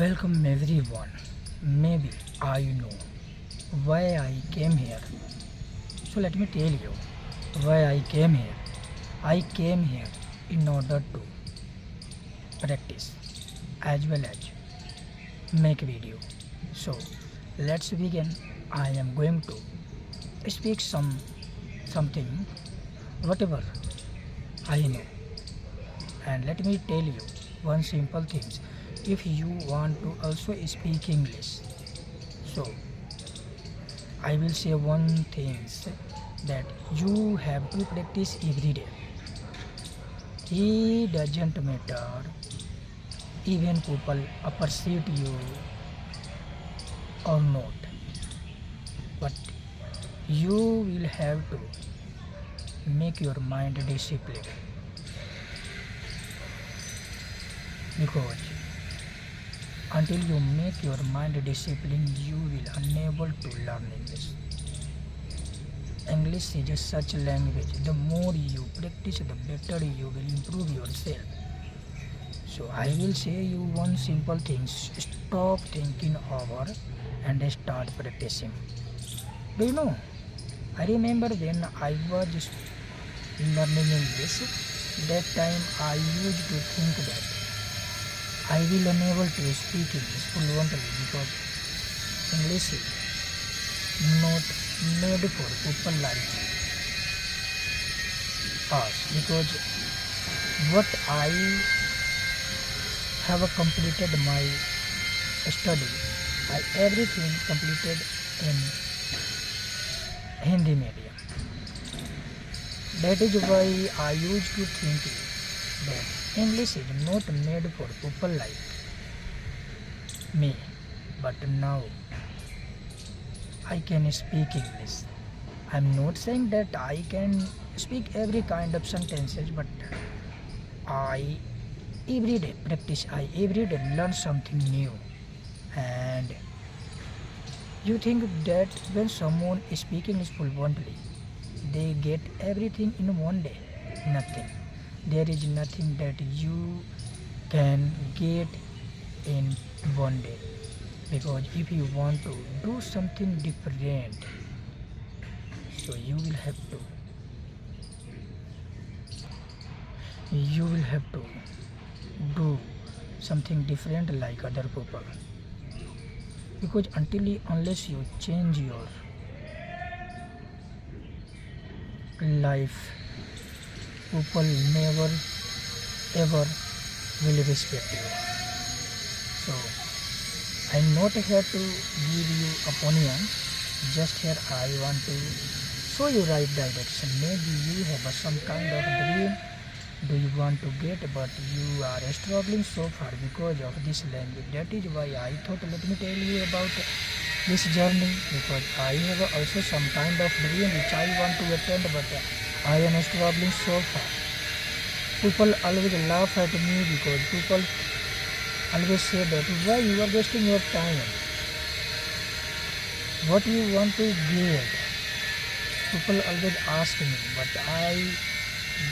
Welcome everyone. Maybe I know why I came here. So let me tell you why I came here. I came here in order to practice as well as make video. So let's begin. I am going to speak something whatever I know. And let me tell you one simple thing. If you want to also speak English, so I will say one thing that you have to practice every day. It doesn't matter even people appreciate you or not, but you will have to make your mind disciplined, because until you make your mind disciplined you will unable to learn English. English is such a language. The more you practice, the better you will improve yourself. So I will say you one simple thing. Stop thinking over and start practicing. Do you know? I remember when I was learning English, that time I used to think that I will unable to speak English fluently because English is not made for people like us. Because what I have completed my study, everything completed in Hindi medium. That is why I used to think that English is not made for people like me. But now I can speak English. I'm not saying that I can speak every kind of sentences, but I every day practice, I every day learn something new. And you think that when someone is speaking English fluently, they get everything in one day? Nothing. There is nothing that you can get in one day, because if you want to do something different, so you will have to do something different like other people, because unless you change your life, people never ever will respect you. So I'm not here to give you opinion, just here I want to show you right direction. Maybe you have some kind of dream do you want to get, but you are struggling so far because of this language. That is why I thought let me tell you about this journey, because I have also some kind of dream which I want to attend, but I am struggling so far. People always laugh at me because people always say that why you are wasting your time, what you want to get. People always ask me, but I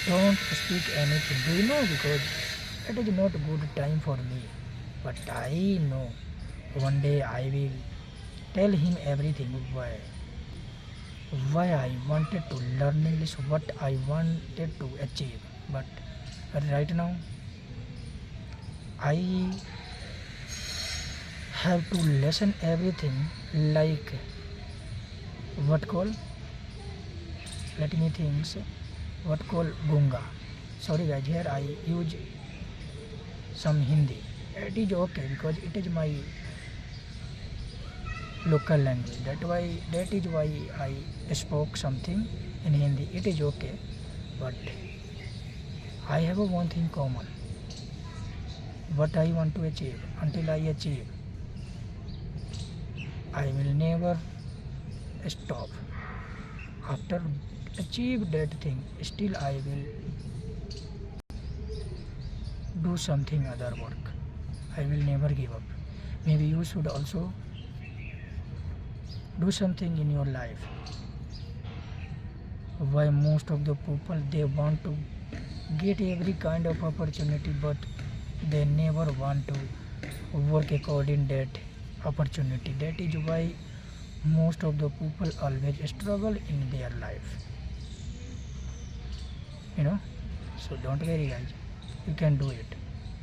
don't speak anything. Do you know? Because it is not a good time for me. But I know one day I will tell him everything, why I wanted to learn English, what I wanted to achieve. But right now I have to listen everything like what call, let me think, what call gunga. Sorry guys, here I use some Hindi. It is okay because it is my local language. That is why I spoke something in Hindi. It is okay, but I have one thing common. What I want to achieve, until I achieve, I will never stop. After achieve that thing, still I will do something other work. I will never give up. Maybe you should also do something in your life. Why most of the people they want to get every kind of opportunity, but they never want to work according that opportunity. That is why most of the people always struggle in their life, you know. So don't worry guys, you can do it.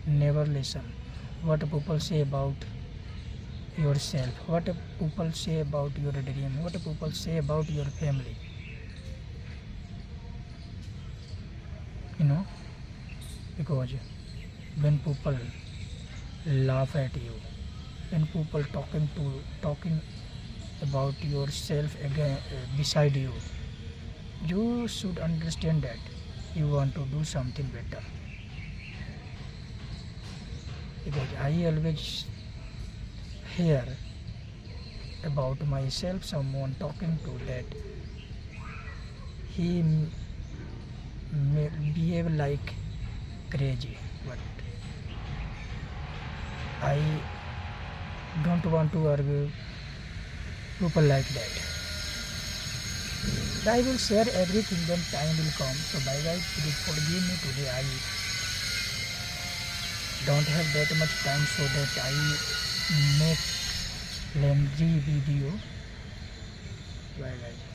Never listen what people say about yourself, what people say about your dream, what people say about your family, you know. Because when people laugh at you, when people talking about yourself again beside you, you should understand that you want to do something better. Because I always hear about myself someone talking to that he may behave like crazy, but I don't want to argue people like that. I will share everything when time will come. So bye guys, please forgive me today. I don't have that much time so that I make lengthy video. Bye guys.